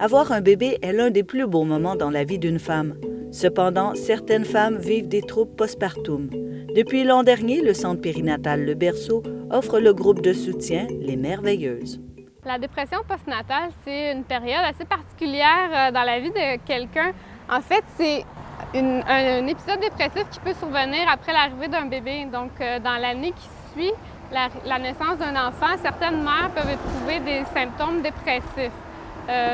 Avoir un bébé est l'un des plus beaux moments dans la vie d'une femme. Cependant, certaines femmes vivent des troubles postpartum. Depuis l'an dernier, le centre périnatal Le Berceau offre le groupe de soutien Les Merveilleuses. La dépression postnatale, c'est une période assez particulière dans la vie de quelqu'un. En fait, c'est un épisode dépressif qui peut survenir après l'arrivée d'un bébé. Donc, dans l'année qui suit la naissance d'un enfant, certaines mères peuvent éprouver des symptômes dépressifs.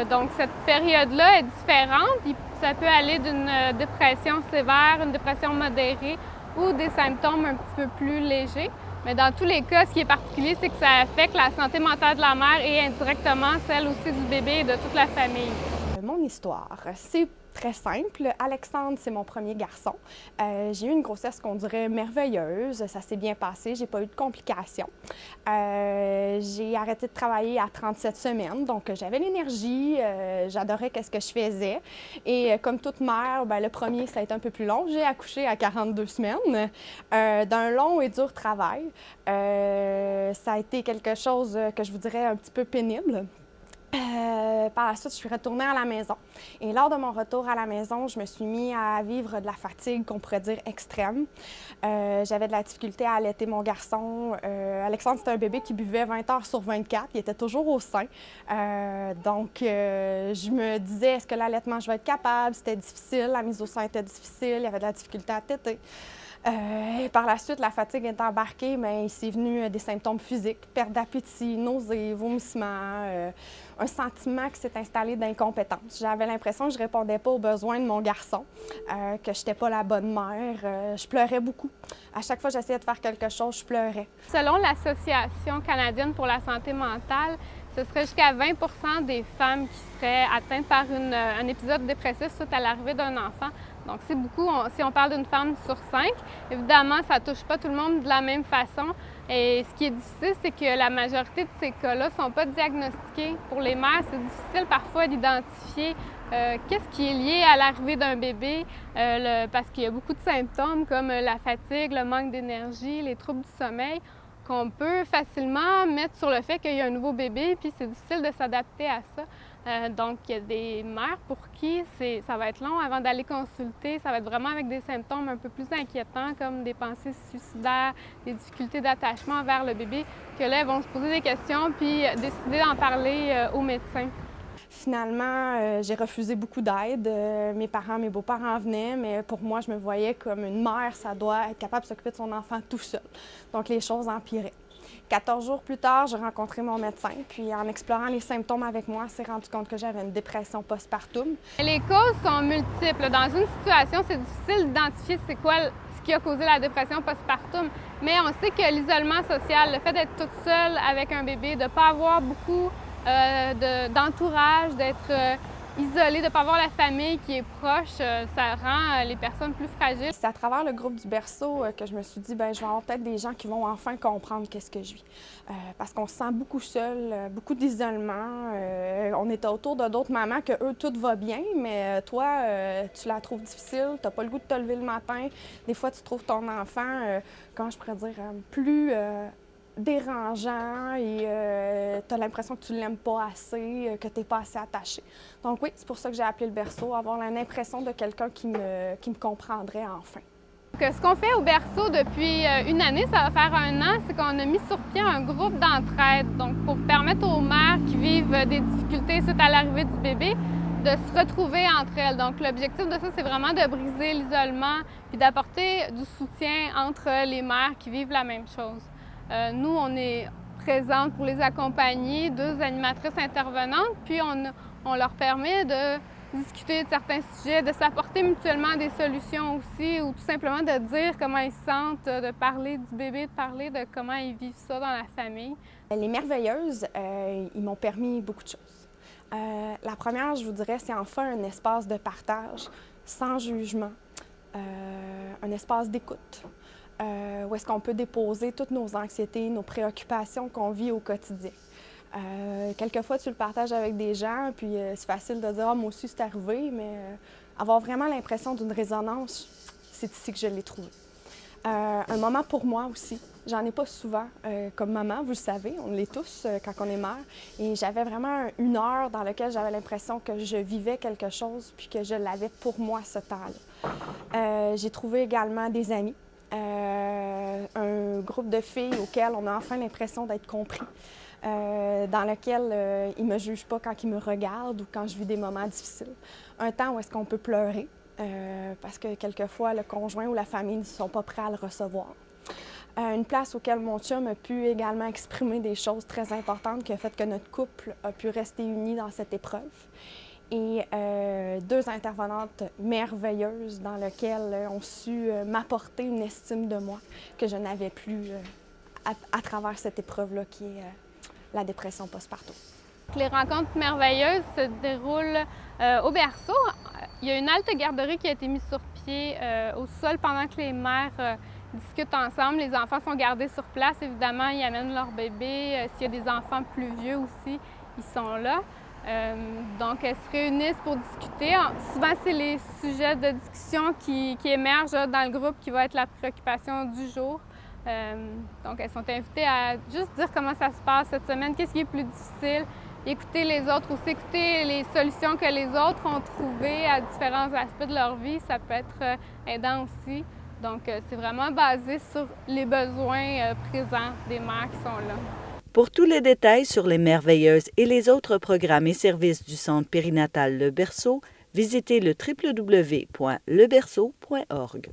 Donc, cette période-là est différente. Ça peut aller d'une dépression sévère, une dépression modérée ou des symptômes un petit peu plus légers. Mais dans tous les cas, ce qui est particulier, c'est que ça affecte la santé mentale de la mère et indirectement celle aussi du bébé et de toute la famille. Mon histoire, c'est très simple. Alexandre, c'est mon premier garçon. J'ai eu une grossesse qu'on dirait merveilleuse. Ça s'est bien passé. J'ai pas eu de complications. J'ai arrêté de travailler à 37 semaines, donc j'avais l'énergie. J'adorais ce que je faisais. Et comme toute mère, le premier, ça a été un peu plus long. J'ai accouché à 42 semaines d'un long et dur travail. Ça a été quelque chose que je vous dirais un petit peu pénible. Par la suite, je suis retournée à la maison. Et lors de mon retour à la maison, je me suis mis à vivre de la fatigue qu'on pourrait dire extrême. J'avais de la difficulté à allaiter mon garçon. Alexandre, c'était un bébé qui buvait 20 heures sur 24. Il était toujours au sein. Donc, je me disais, est-ce que l'allaitement, je vais être capable? C'était difficile. La mise au sein était difficile. Il y avait de la difficulté à téter. Par la suite, la fatigue est embarquée, mais il s'est venu des symptômes physiques, perte d'appétit, nausées, vomissements, un sentiment qui s'est installé d'incompétence. J'avais l'impression que je ne répondais pas aux besoins de mon garçon, que je n'étais pas la bonne mère. Je pleurais beaucoup. À chaque fois que j'essayais de faire quelque chose, je pleurais. Selon l'Association canadienne pour la santé mentale, ce serait jusqu'à 20 des femmes qui seraient atteintes par un épisode dépressif suite à l'arrivée d'un enfant. Donc, c'est beaucoup. Si on parle d'une femme sur 5, évidemment, ça ne touche pas tout le monde de la même façon. Et ce qui est difficile, c'est que la majorité de ces cas-là ne sont pas diagnostiqués. Pour les mères, c'est difficile parfois d'identifier qu'est-ce qui est lié à l'arrivée d'un bébé, parce qu'il y a beaucoup de symptômes comme la fatigue, le manque d'énergie, les troubles du sommeil, qu'on peut facilement mettre sur le fait qu'il y a un nouveau bébé, puis c'est difficile de s'adapter à ça. Donc, il y a des mères pour qui ça va être long avant d'aller consulter. Ça va être vraiment avec des symptômes un peu plus inquiétants, comme des pensées suicidaires, des difficultés d'attachement envers le bébé, que là, elles vont se poser des questions puis décider d'en parler au médecin. Finalement, j'ai refusé beaucoup d'aide. Mes parents, mes beaux-parents venaient, mais pour moi, je me voyais comme une mère, ça doit être capable de s'occuper de son enfant tout seul. Donc, les choses empiraient. 14 jours plus tard, j'ai rencontré mon médecin, puis en explorant les symptômes avec moi, on s'est rendu compte que j'avais une dépression postpartum. Les causes sont multiples. Dans une situation, c'est difficile d'identifier c'est quoi ce qui a causé la dépression postpartum, mais on sait que l'isolement social, le fait d'être toute seule avec un bébé, de ne pas avoir beaucoup d'entourage, d'être isolée, de ne pas avoir la famille qui est proche, ça rend les personnes plus fragiles. C'est à travers le groupe du Berceau que je me suis dit, je vais avoir peut-être des gens qui vont enfin comprendre qu'est-ce que je vis. Parce qu'on se sent beaucoup seul, beaucoup d'isolement. On est autour de d'autres mamans que eux, tout va bien, mais toi, tu la trouves difficile, tu n'as pas le goût de te lever le matin. Des fois, tu trouves ton enfant, comment je pourrais dire, plus dérangeant et tu as l'impression que tu ne l'aimes pas assez, que tu n'es pas assez attaché. Donc oui, c'est pour ça que j'ai appelé le Berceau, avoir l'impression de quelqu'un qui me comprendrait enfin. Ce qu'on fait au Berceau depuis une année, ça va faire 1 an, c'est qu'on a mis sur pied un groupe d'entraide, donc pour permettre aux mères qui vivent des difficultés suite à l'arrivée du bébé de se retrouver entre elles. Donc l'objectif de ça, c'est vraiment de briser l'isolement et d'apporter du soutien entre les mères qui vivent la même chose. Nous, on est présentes pour les accompagner, 2 animatrices intervenantes, puis on leur permet de discuter de certains sujets, de s'apporter mutuellement des solutions aussi, ou tout simplement de dire comment ils se sentent, de parler du bébé, de parler de comment ils vivent ça dans la famille. Les Merveilleuses, ils m'ont permis beaucoup de choses. La première, je vous dirais, c'est enfin un espace de partage, sans jugement, un espace d'écoute. Où est-ce qu'on peut déposer toutes nos anxiétés, nos préoccupations qu'on vit au quotidien. Quelquefois, tu le partages avec des gens, puis c'est facile de dire « Ah, moi aussi, c'est arrivé », mais avoir vraiment l'impression d'une résonance, c'est ici que je l'ai trouvé. Un moment pour moi aussi. J'en ai pas souvent comme maman, vous le savez, on l'est tous quand on est mère. Et j'avais vraiment une heure dans laquelle j'avais l'impression que je vivais quelque chose puis que je l'avais pour moi ce temps-là. J'ai trouvé également des amis, un groupe de filles auxquelles on a enfin l'impression d'être compris. Dans lequel ils ne me jugent pas quand ils me regardent ou quand je vis des moments difficiles. Un temps où est-ce qu'on peut pleurer, parce que quelquefois, le conjoint ou la famille ne sont pas prêts à le recevoir. Une place auquel mon chum a pu également exprimer des choses très importantes qui a fait que notre couple a pu rester uni dans cette épreuve. Et deux intervenantes merveilleuses dans lesquelles ont su m'apporter une estime de moi que je n'avais plus à travers cette épreuve-là qui est la dépression postpartum. Les rencontres merveilleuses se déroulent au berceau. Il y a une halte garderie qui a été mise sur pied au sol pendant que les mères discutent ensemble. Les enfants sont gardés sur place. Évidemment, ils amènent leur bébé. S'il y a des enfants plus vieux aussi, ils sont là. Donc, elles se réunissent pour discuter. Souvent, c'est les sujets de discussion qui émergent dans le groupe qui va être la préoccupation du jour. Donc, elles sont invitées à juste dire comment ça se passe cette semaine, qu'est-ce qui est plus difficile, écouter les autres aussi, écouter les solutions que les autres ont trouvées à différents aspects de leur vie. Ça peut être aidant aussi. Donc, c'est vraiment basé sur les besoins présents des mères qui sont là. Pour tous les détails sur les Merveilleuses et les autres programmes et services du Centre périnatal Le Berceau, visitez le www.leberceau.org.